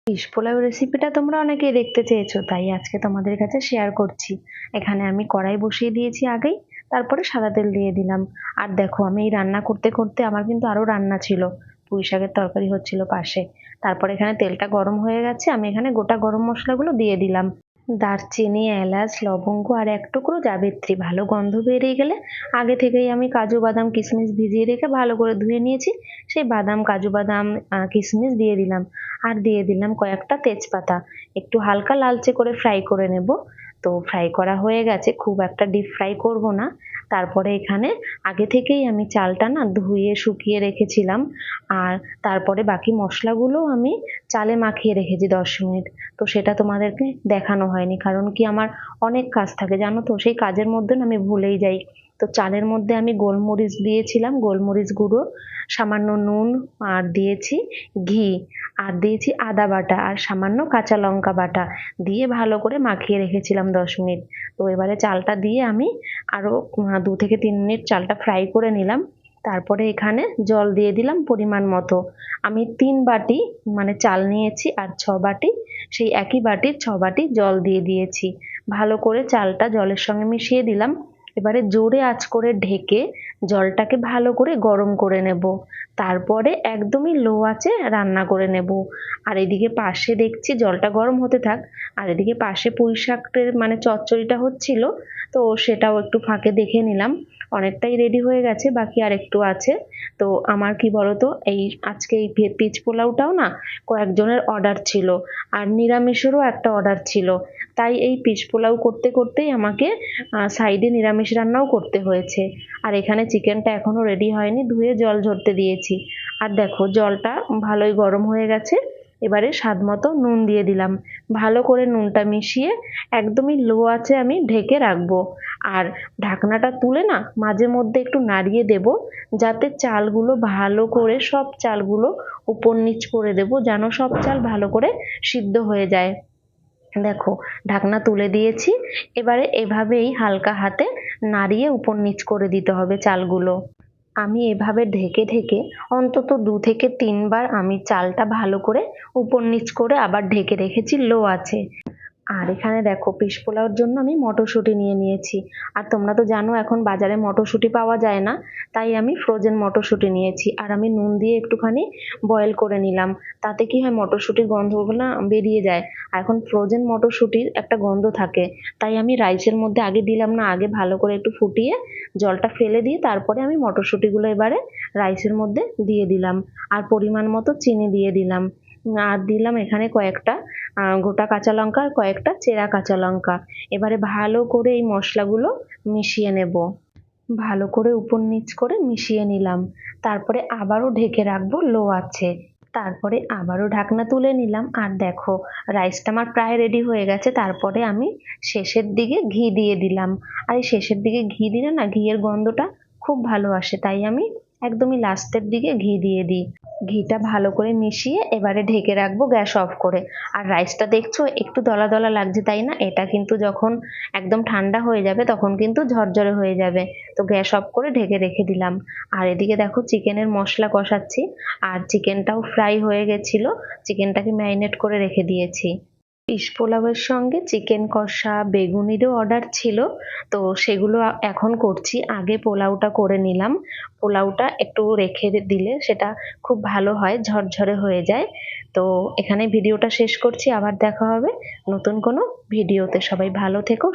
Fish pulao রেসিপিটা তোমরা অনেকেই দেখতে চেয়েছো, তাই আজকে তোমাদের কাছে শেয়ার করছি। এখানে আমি কড়াই বসিয়ে দিয়েছি আগেই, তারপরে সাদা তেল দিয়ে দিলাম। আর দেখো, আমি এই রান্না করতে করতে আমার কিন্তু আরো রান্না ছিল। পুঁই শাকের তরকারি হচ্ছিল পাশে। তারপরে এখানে তেলটা গরম হয়ে গেছে, আমি এখানে গোটা গরম মশলাগুলো দিয়ে দিলাম। দারচিনি, এলাচ, লবঙ্গ আর এক টুকরো জাবিত্রী। ভালো গন্ধ বেরিয়ে গেলে আগে থেকেই আমি কাজু বাদাম কিশমিশ ভিজিয়ে রেখে ভালো করে ধুয়ে নিয়েছি, সেই বাদাম কাজু বাদাম কিশমিশ দিয়ে দিলাম। আর দিয়ে দিলাম কয়েকটা তেজপাতা। একটু হালকা লালচে করে ফ্রাই করে নেব। তো ফ্রাই করা হয়ে গেছে, খুব একটা ডিপ ফ্রাই করব না। তারপরে এখানে আগে থেকেই আমি চালটা না ধুয়ে শুকিয়ে রেখেছিলাম। আর তারপরে বাকি মশলাগুলো আমি চালে মাখিয়ে রেখেছি 10 মিনিট। তো সেটা তোমাদেরকে দেখানো হয়নি, কারণ কি আমার অনেক কাজ থাকে জানো তো, সেই কাজের মধ্যে না আমি ভুলেই যাই। তো চালের মধ্যে আমি গোলমরিচ দিয়েছিলাম, গোলমরিচ গুঁড়ো, সামান্য নুন, আর দিয়েছি ঘি, আর দিয়েছি আদা বাটা আর সামান্য কাঁচা লঙ্কা বাটা, দিয়ে ভালো করে মাখিয়ে রেখেছিলাম 10 মিনিট। তো এবারে চালটা দিয়ে আমি আরো 2 থেকে 3 মিনিট চালটা ফ্রাই করে নিলাম। তারপরে এখানে জল দিয়ে দিলাম পরিমাণ মতো। আমি 3 বাটি মানে চাল নিয়েছি, আর 6 বাটি সেই একই বাটির 6 বাটি জল দিয়ে দিয়েছি। ভালো করে চালটা জলের সঙ্গে মিশিয়ে দিলাম। এবারে জোরে আঁচ করে ঢেকে জলটাকে ভালো করে গরম করে নেব। তারপরে একদমই লো আঁচে রান্না করে নেব। আর এদিকে পাশে দেখছি জলটা গরম হতে থাক, আর এদিকে পাশে পুঁই শাকের মানে চচ্চড়িটা হচ্ছিল। তো সেটাও একটু ফাঁকে দেখে নিলাম। অনেকটাই রেডি হয়ে গেছে, বাকি আর একটু আছে। তো আমার কি বলতো, এই আজকে এই পিচ পোলাওটাও না কয়েকজনের অর্ডার ছিল, আর নিরামিষেরও একটা অর্ডার ছিল। তাই এই পিচ পোলাও করতে করতেই আমাকে সাইডে নিরামিষ রান্নাও করতে হয়েছে। আর এখানে চিকেনটা এখনো রেডি হয়নি, ধুয়ে জল ঝরতে দিয়েছি। আর দেখো জলটা ভালোই গরম হয়ে গেছে। এবারে স্বাদ মতো নুন দিয়ে দিলাম। ভালো করে নুনটা মিশিয়ে একদমই লো আঁচে আমি ঢেকে রাখবো। আর ঢাকনাটা তুলে না মাঝে মধ্যে একটু নাড়িয়ে দেব, যাতে চালগুলো ভালো করে, সব চালগুলো উপর নিচ করে দেবো, যেন সব চাল ভালো করে সিদ্ধ হয়ে যায়। দেখো, ঢাকনা তুলে দিয়েছি। এবারে এভাবেই হালকা হাতে নাড়িয়ে উপর নিচ করে দিতে হবে চালগুলো। আমি এভাবে ঢেকে ঢেকে অন্তত 2 থেকে 3 বার আমি চালটা ভালো করে উপর নিচ করে আবার ঢেকে রেখেছি লো আছে। আর এখানে দেখো, পিস পোলাওর জন্য আমি মটরশুঁটি নিয়ে নিয়েছি। আর তোমরা তো জানো এখন বাজারে মটরশুঁটি পাওয়া যায় না, তাই আমি ফ্রোজেন মটরশুঁটি নিয়েছি। আর আমি নুন দিয়ে একটুখানি বয়েল করে নিলাম। তাতে কি হয়, মটরশুঁটির গন্ধগুলো বেরিয়ে যায়। আর এখন ফ্রোজেন মটরশুঁটির একটা গন্ধ থাকে, তাই আমি রাইসের মধ্যে আগে দিলাম না, আগে ভালো করে একটু ফুটিয়ে জলটা ফেলে দিয়ে তারপরে আমি মটরশুঁটিগুলো এবারে রাইসের মধ্যে দিয়ে দিলাম। আর পরিমাণ মতো চিনি দিয়ে দিলাম। আর দিলাম এখানে কয়েকটা গোটা কাঁচা লঙ্কা আর কয়েকটা চেরা কাঁচা লঙ্কা। এবারে ভালো করে এই মশলাগুলো মিশিয়ে নেব। ভালো করে উপর নিচ করে মিশিয়ে নিলাম। তারপরে আবারও ঢেকে রাখবো লো আছে। তারপরে আবারও ঢাকনা তুলে নিলাম। আর দেখো, রাইসটা আমার প্রায় রেডি হয়ে গেছে। তারপরে আমি শেষের দিকে ঘি দিয়ে দিলাম। আর এই শেষের দিকে ঘি দিলে না ঘিয়ের গন্ধটা খুব ভালো আসে, তাই আমি একদমই লাস্টের দিকে ঘি দিয়ে দিই। ঘিটা ভালো করে মিশিয়ে এবারে ঢেকে রাখবো গ্যাস অফ করে। আর রাইসটা দেখছো একটু দলা দলা লাগছে, তাই না? এটা কিন্তু যখন একদম ঠান্ডা হয়ে যাবে তখন কিন্তু ঝরঝরে হয়ে যাবে। তো গ্যাস অফ করে ঢেকে রেখে দিলাম। আর এদিকে দেখো, চিকেনের মশলা কষাচ্ছি। আর চিকেনটাও ফ্রাই হয়ে গেছিল, চিকেনটাকে ম্যারিনেট করে রেখে দিয়েছি। ফিশ পোলাওয়ের সঙ্গে চিকেন কষা, বেগুনিরও অর্ডার ছিল। তো সেগুলো এখন করছি। আগে পোলাওটা করে নিলাম। পোলাওটা একটু রেখে দিলে সেটা খুব ভালো হয়, ঝরঝরে হয়ে যায়। তো এখানে ভিডিওটা শেষ করছি, আবার দেখা হবে নতুন কোনো ভিডিওতে। সবাই ভালো থেকো।